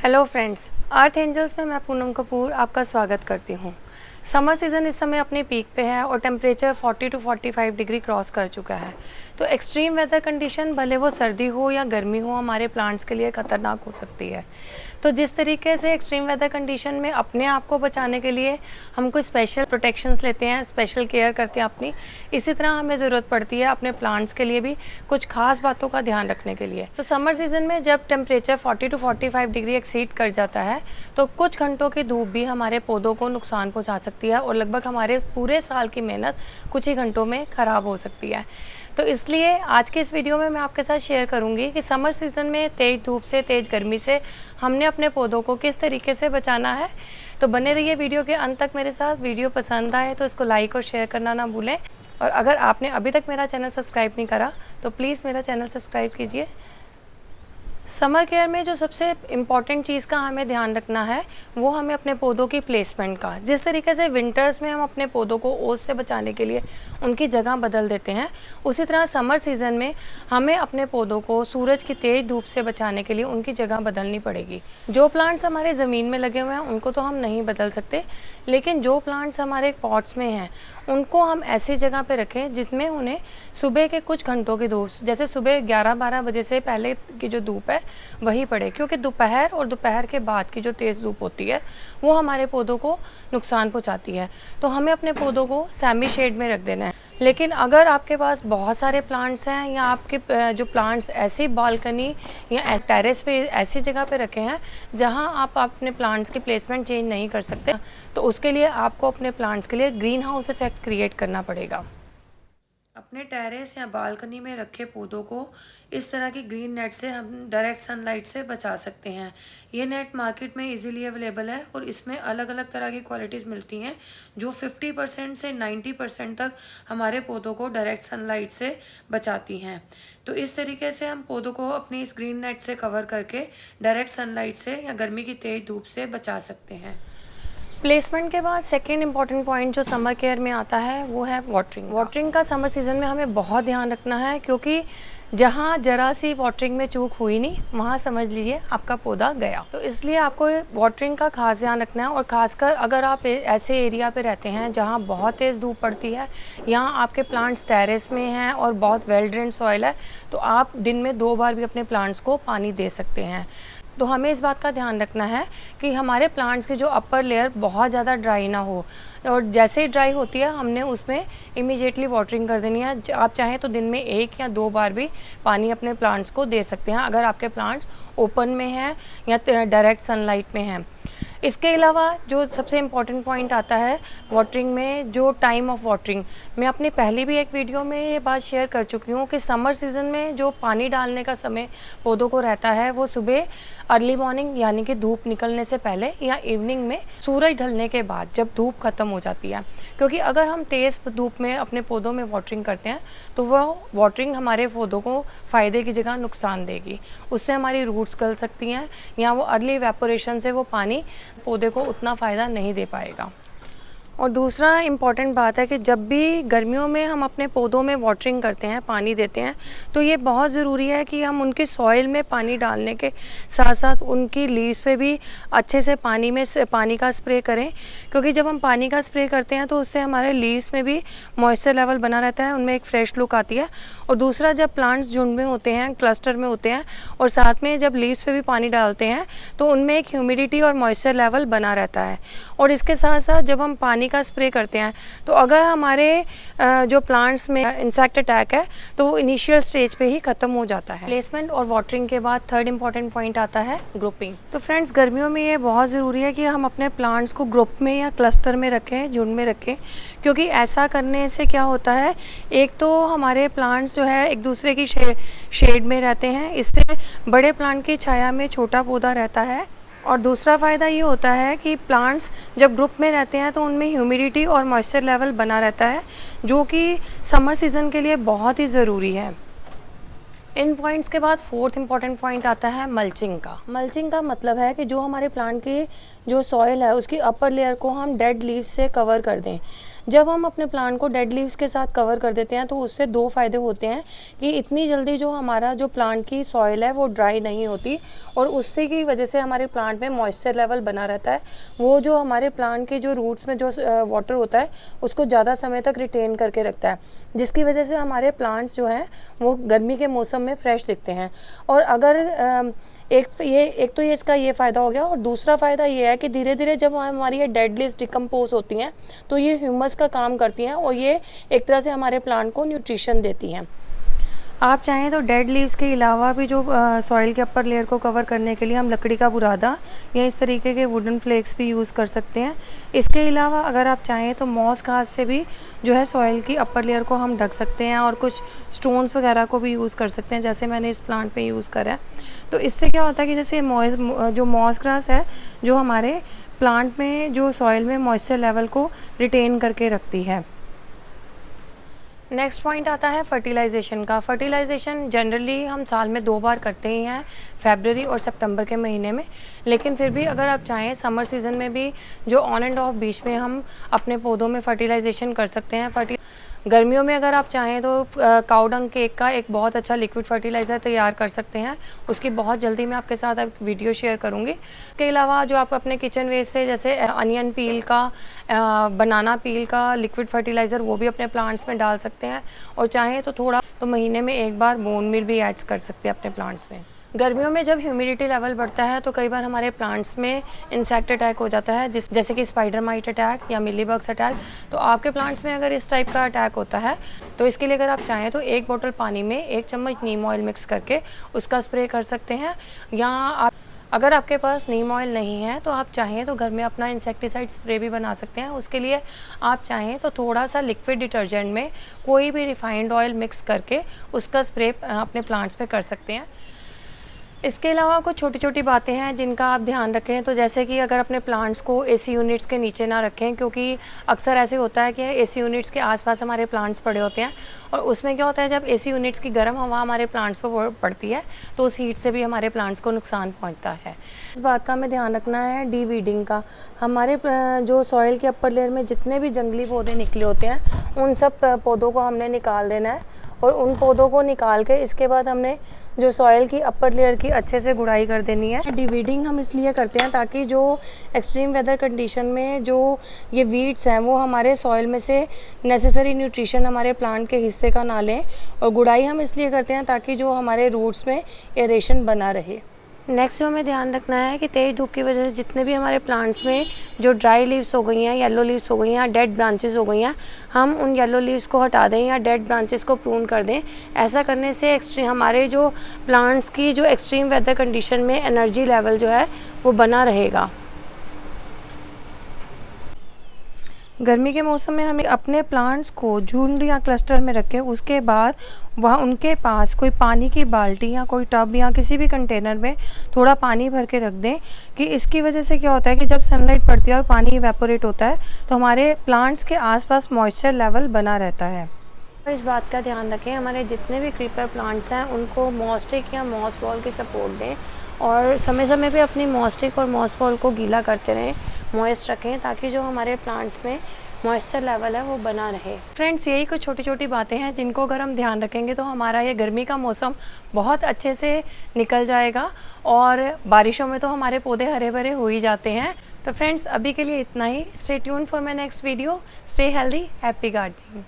Hello friends, अर्थ angels में मैं पूनम कपूर आपका स्वागत करती हूँ। समर सीज़न इस समय अपने पीक पे है और टेम्परेचर 40 to 45 डिग्री क्रॉस कर चुका है। तो एक्सट्रीम वेदर कंडीशन, भले वो सर्दी हो या गर्मी हो, हमारे प्लांट्स के लिए ख़तरनाक हो सकती है। तो जिस तरीके से एक्सट्रीम वेदर कंडीशन में अपने आप को बचाने के लिए हम कुछ स्पेशल प्रोटेक्शंस लेते हैं, स्पेशल केयर करते हैं अपनी, इसी तरह हमें ज़रूरत पड़ती है अपने प्लांट्स के लिए भी कुछ खास बातों का ध्यान रखने के लिए। तो समर सीज़न में जब टेम्परेचर 40 to 45 डिग्री एक्सीड कर जाता है तो कुछ घंटों की धूप भी हमारे पौधों को नुकसान पहुंचा सकती है और लगभग हमारे पूरे साल की मेहनत कुछ ही घंटों में ख़राब हो सकती है। तो इसलिए आज के इस वीडियो में मैं आपके साथ शेयर करूंगी कि समर सीज़न में तेज़ धूप से, तेज़ गर्मी से हमने अपने पौधों को किस तरीके से बचाना है। तो बने रहिए वीडियो के अंत तक मेरे साथ। वीडियो पसंद आए तो इसको लाइक और शेयर करना ना भूलें, और अगर आपने अभी तक मेरा चैनल सब्सक्राइब नहीं करा तो प्लीज़ मेरा चैनल सब्सक्राइब कीजिए। समर केयर में जो सबसे इम्पॉर्टेंट चीज़ का हमें ध्यान रखना है वो हमें अपने पौधों की प्लेसमेंट का। जिस तरीके से विंटर्स में हम अपने पौधों को ओस से बचाने के लिए उनकी जगह बदल देते हैं, उसी तरह समर सीज़न में हमें अपने पौधों को सूरज की तेज़ धूप से बचाने के लिए उनकी जगह बदलनी पड़ेगी। जो प्लांट्स हमारे ज़मीन में लगे हुए हैं उनको तो हम नहीं बदल सकते, लेकिन जो प्लांट्स हमारे पॉट्स में हैं उनको हम ऐसी जगह पे रखें जिसमें उन्हें सुबह के कुछ घंटों की धूप, जैसे सुबह 11-12 बजे से पहले की जो धूप है वही पड़े, क्योंकि दोपहर और दोपहर के बाद की जो तेज़ धूप होती है वो हमारे पौधों को नुकसान पहुंचाती है। तो हमें अपने पौधों को सेमी शेड में रख देना है। लेकिन अगर आपके पास बहुत सारे प्लांट्स हैं या आपके जो प्लांट्स ऐसी बालकनी या टेरेस पे ऐसी जगह पे रखे हैं जहां आप अपने प्लांट्स की प्लेसमेंट चेंज नहीं कर सकते, तो उसके लिए आपको अपने प्लांट्स के लिए ग्रीन हाउस इफेक्ट क्रिएट करना पड़ेगा। अपने टेरेस या बालकनी में रखे पौधों को इस तरह की ग्रीन नेट से हम डायरेक्ट सनलाइट से बचा सकते हैं। ये नेट मार्केट में इजीली अवेलेबल है और इसमें अलग अलग तरह की क्वालिटीज़ मिलती हैं जो 50% से 90% तक हमारे पौधों को डायरेक्ट सनलाइट से बचाती हैं। तो इस तरीके से हम पौधों को अपनी इस ग्रीन नेट से कवर करके डायरेक्ट सनलाइट से या गर्मी की तेज़ धूप से बचा सकते हैं। प्लेसमेंट के बाद सेकेंड इंपॉर्टेंट पॉइंट जो समर केयर में आता है वो है वाटरिंग। वाटरिंग का समर सीज़न में हमें बहुत ध्यान रखना है, क्योंकि जहाँ जरा सी वाटरिंग में चूक हुई नहीं वहाँ समझ लीजिए आपका पौधा गया। तो इसलिए आपको वाटरिंग का खास ध्यान रखना है, और ख़ासकर अगर आप ऐसे एरिया पे रहते हैं जहाँ बहुत तेज़ धूप पड़ती है, यहाँ आपके प्लांट्स टेरेस में हैं और बहुत वेल ड्रेन सॉइल है, तो आप दिन में 2 बार भी अपने प्लांट्स को पानी दे सकते हैं। तो हमें इस बात का ध्यान रखना है कि हमारे प्लांट्स की जो अपर लेयर बहुत ज़्यादा ड्राई ना हो, और जैसे ही ड्राई होती है हमने उसमें इमीडिएटली वाटरिंग कर देनी है। आप चाहें तो दिन में 1 या 2 बार भी पानी अपने प्लांट्स को दे सकते हैं अगर आपके प्लांट्स ओपन में हैं या डायरेक्ट सनलाइट में हैं। इसके अलावा जो सबसे इम्पॉर्टेंट पॉइंट आता है वाटरिंग में, जो टाइम ऑफ वाटरिंग, मैं अपनी पहले भी एक वीडियो में ये बात शेयर कर चुकी हूँ कि समर सीज़न में जो पानी डालने का समय पौधों को रहता है वो सुबह अर्ली मॉर्निंग यानी कि धूप निकलने से पहले या इवनिंग में सूरज ढलने के बाद जब धूप खत्म हो जाती है। क्योंकि अगर हम तेज़ धूप में अपने पौधों में वाटरिंग करते हैं तो वह वाटरिंग हमारे पौधों को फ़ायदे की जगह नुकसान देगी। उससे हमारी रूट्स गल सकती हैं या वो अर्ली इवेपोरेशन से वो पानी पौधे को उतना फ़ायदा नहीं दे पाएगा। और दूसरा इम्पॉर्टेंट बात है कि जब भी गर्मियों में हम अपने पौधों में वाटरिंग करते हैं, पानी देते हैं, तो ये बहुत ज़रूरी है कि हम उनके सॉइल में पानी डालने के साथ साथ उनकी लीव्स पे भी अच्छे से पानी का स्प्रे करें। क्योंकि जब हम पानी का स्प्रे करते हैं तो उससे हमारे लीव्स में भी मॉइस्चर लेवल बना रहता है, उनमें एक फ्रेश लुक आती है। और दूसरा, जब प्लांट्स झुंड में होते हैं, क्लस्टर में होते हैं, और साथ में जब लीव्स पे भी पानी डालते हैं तो उनमें एक ह्यूमिडिटी और मॉइस्चर लेवल बना रहता है। और इसके साथ साथ जब हम पानी का स्प्रे करते हैं तो अगर हमारे जो प्लांट्स में इंसेक्ट अटैक है तो वो इनिशियल स्टेज पे ही ख़त्म हो जाता है। प्लेसमेंट और वाटरिंग के बाद थर्ड इंपॉर्टेंट पॉइंट आता है ग्रुपिंग। तो फ्रेंड्स, गर्मियों में ये बहुत ज़रूरी है कि हम अपने प्लांट्स को ग्रुप में या क्लस्टर में रखें, झुंड में रखें, क्योंकि ऐसा करने से क्या होता है, एक तो हमारे प्लांट्स जो है एक दूसरे की शेड में रहते हैं, इससे बड़े प्लांट की छाया में छोटा पौधा रहता है। और दूसरा फ़ायदा ये होता है कि प्लांट्स जब ग्रुप में रहते हैं तो उनमें ह्यूमिडिटी और मॉइस्चर लेवल बना रहता है, जो कि समर सीज़न के लिए बहुत ही ज़रूरी है। इन पॉइंट्स के बाद फोर्थ इंपॉर्टेंट पॉइंट आता है मल्चिंग का। मल्चिंग का मतलब है कि जो हमारे प्लांट की जो सॉइल है उसकी अपर लेयर को हम डेड लीव्स से कवर कर दें। जब हम अपने प्लांट को डेड लीव्स के साथ कवर कर देते हैं तो उससे दो फ़ायदे होते हैं कि इतनी जल्दी जो हमारा जो प्लांट की सॉइल है वो ड्राई नहीं होती और उससे की वजह से हमारे प्लांट में मॉइस्चर लेवल बना रहता है। वो जो हमारे प्लांट के जो रूट्स में जो वाटर होता है उसको ज़्यादा समय तक रिटेन करके रखता है, जिसकी वजह से हमारे प्लांट्स जो हैं वो गर्मी के मौसम में फ्रेश दिखते हैं। और अगर एक तो ये इसका ये फ़ायदा हो गया, और दूसरा फ़ायदा ये है कि धीरे धीरे जब हमारी ये डेड लीव्स डिकम्पोज होती हैं तो ये ह्यूमस का काम करती हैं और ये एक तरह से हमारे प्लांट को न्यूट्रिशन देती हैं। आप चाहें तो डेड लीव्स के अलावा भी जो सॉइल के अपर लेयर को कवर करने के लिए हम लकड़ी का बुरादा या इस तरीके के वुडन फ्लेक्स भी यूज़ कर सकते हैं। इसके अलावा अगर आप चाहें तो मॉस घास से भी जो है सॉइल की अपर लेयर को हम ढक सकते हैं और कुछ स्टोन्स वगैरह को भी यूज़ कर सकते हैं, जैसे मैंने इस प्लांट पे यूज़ करा है। तो इससे क्या होता है कि जैसे जो मॉस ग्रास है जो हमारे प्लांट में जो सॉइल में मॉइस्चर लेवल को रिटेन करके रखती है। नेक्स्ट पॉइंट आता है फर्टिलाइज़ेशन का। फर्टिलाइज़ेशन जनरली हम साल में 2 बार करते ही हैं, फरवरी और सितंबर के महीने में। लेकिन फिर भी अगर आप चाहें समर सीज़न में भी जो ऑन एंड ऑफ बीच में हम अपने पौधों में फर्टिलाइज़ेशन कर सकते हैं। गर्मियों में अगर आप चाहें तो काऊ डंग केक का एक बहुत अच्छा लिक्विड फर्टिलाइज़र तैयार कर सकते हैं। उसकी बहुत जल्दी मैं आपके साथ अब वीडियो शेयर करूंगी। इसके अलावा जो आप अपने किचन वेस्ट से जैसे अनियन पील का, बनाना पील का लिक्विड फर्टिलाइज़र वो भी अपने प्लांट्स में डाल सकते हैं, और चाहें तो थोड़ा तो महीने में एक बार बोन मील भी ऐड कर सकते हैं अपने प्लांट्स में। गर्मियों में जब ह्यूमिडिटी लेवल बढ़ता है तो कई बार हमारे प्लांट्स में इंसेक्ट अटैक हो जाता है, जैसे कि स्पाइडर माइट अटैक या मिलीबग्स अटैक। तो आपके प्लांट्स में अगर इस टाइप का अटैक होता है तो इसके लिए अगर आप चाहें तो 1 बोतल पानी में 1 चम्मच नीम ऑयल मिक्स करके उसका स्प्रे कर सकते हैं। या अगर आपके पास नीम ऑयल नहीं है तो आप चाहें तो घर में अपना इंसेक्टिसाइड स्प्रे भी बना सकते हैं। उसके लिए आप चाहें तो थोड़ा सा लिक्विड डिटर्जेंट में कोई भी रिफाइंड ऑयल मिक्स करके उसका स्प्रे अपने प्लांट्स पे कर सकते हैं। इसके अलावा कुछ छोटी छोटी बातें हैं जिनका आप ध्यान रखें, तो जैसे कि अगर अपने प्लांट्स को एसी यूनिट्स के नीचे ना रखें, क्योंकि अक्सर ऐसे होता है कि एसी यूनिट्स के आसपास हमारे प्लांट्स पड़े होते हैं और उसमें क्या होता है जब एसी यूनिट्स की गर्म हवा हमारे प्लांट्स पर पड़ती है तो उस हीट से भी हमारे प्लांट्स को नुकसान पहुंचता है। इस बात का हमें ध्यान रखना है डीवीडिंग का। हमारे जो सॉइल के अपर लेयर में जितने भी जंगली पौधे निकले होते हैं उन सब पौधों को हमने निकाल देना है, और उन पौधों को निकाल के इसके बाद हमने जो सॉइल की अपर लेयर की अच्छे से गुड़ाई कर देनी है। डिवीडिंग हम इसलिए करते हैं ताकि जो एक्सट्रीम वेदर कंडीशन में जो ये वीड्स हैं वो हमारे सॉइल में से नेसेसरी न्यूट्रिशन हमारे प्लांट के हिस्से का ना लें, और गुड़ाई हम इसलिए करते हैं ताकि जो हमारे रूट्स में एरेशन बना रहे। नेक्स्ट जो हमें ध्यान रखना है कि तेज़ धूप की वजह से जितने भी हमारे प्लांट्स में जो ड्राई लीव्स हो गई हैं, येलो लीव्स हो गई हैं, डेड ब्रांचेस हो गई हैं, हम उन येलो लीव्स को हटा दें या डेड ब्रांचेस को प्रून कर दें। ऐसा करने से हमारे जो प्लांट्स की जो एक्सट्रीम वेदर कंडीशन में एनर्जी लेवल जो है वो बना रहेगा। गर्मी के मौसम में हमें अपने प्लांट्स को झुंड या क्लस्टर में रखें, उसके बाद वह उनके पास कोई पानी की बाल्टी या कोई टब या किसी भी कंटेनर में थोड़ा पानी भर के रख दें, कि इसकी वजह से क्या होता है कि जब सनलाइट पड़ती है और पानी इवेपोरेट होता है तो हमारे प्लांट्स के आसपास मॉइस्चर लेवल बना रहता है। तो इस बात का ध्यान रखें, हमारे जितने भी क्रीपर प्लांट्स हैं उनको मॉस्टिक या मॉस बॉल की सपोर्ट दें, और समय समय पे अपनी मॉस्टिक और मॉस बॉल को गीला करते रहें, मॉइस्ट रखें, ताकि जो हमारे प्लांट्स में मॉइस्चर लेवल है वो बना रहे। फ्रेंड्स, यही कुछ छोटी छोटी बातें हैं जिनको अगर हम ध्यान रखेंगे तो हमारा ये गर्मी का मौसम बहुत अच्छे से निकल जाएगा, और बारिशों में तो हमारे पौधे हरे भरे हो ही जाते हैं। तो फ्रेंड्स, अभी के लिए इतना ही। Stay tune for my next video. Stay healthy, happy gardening.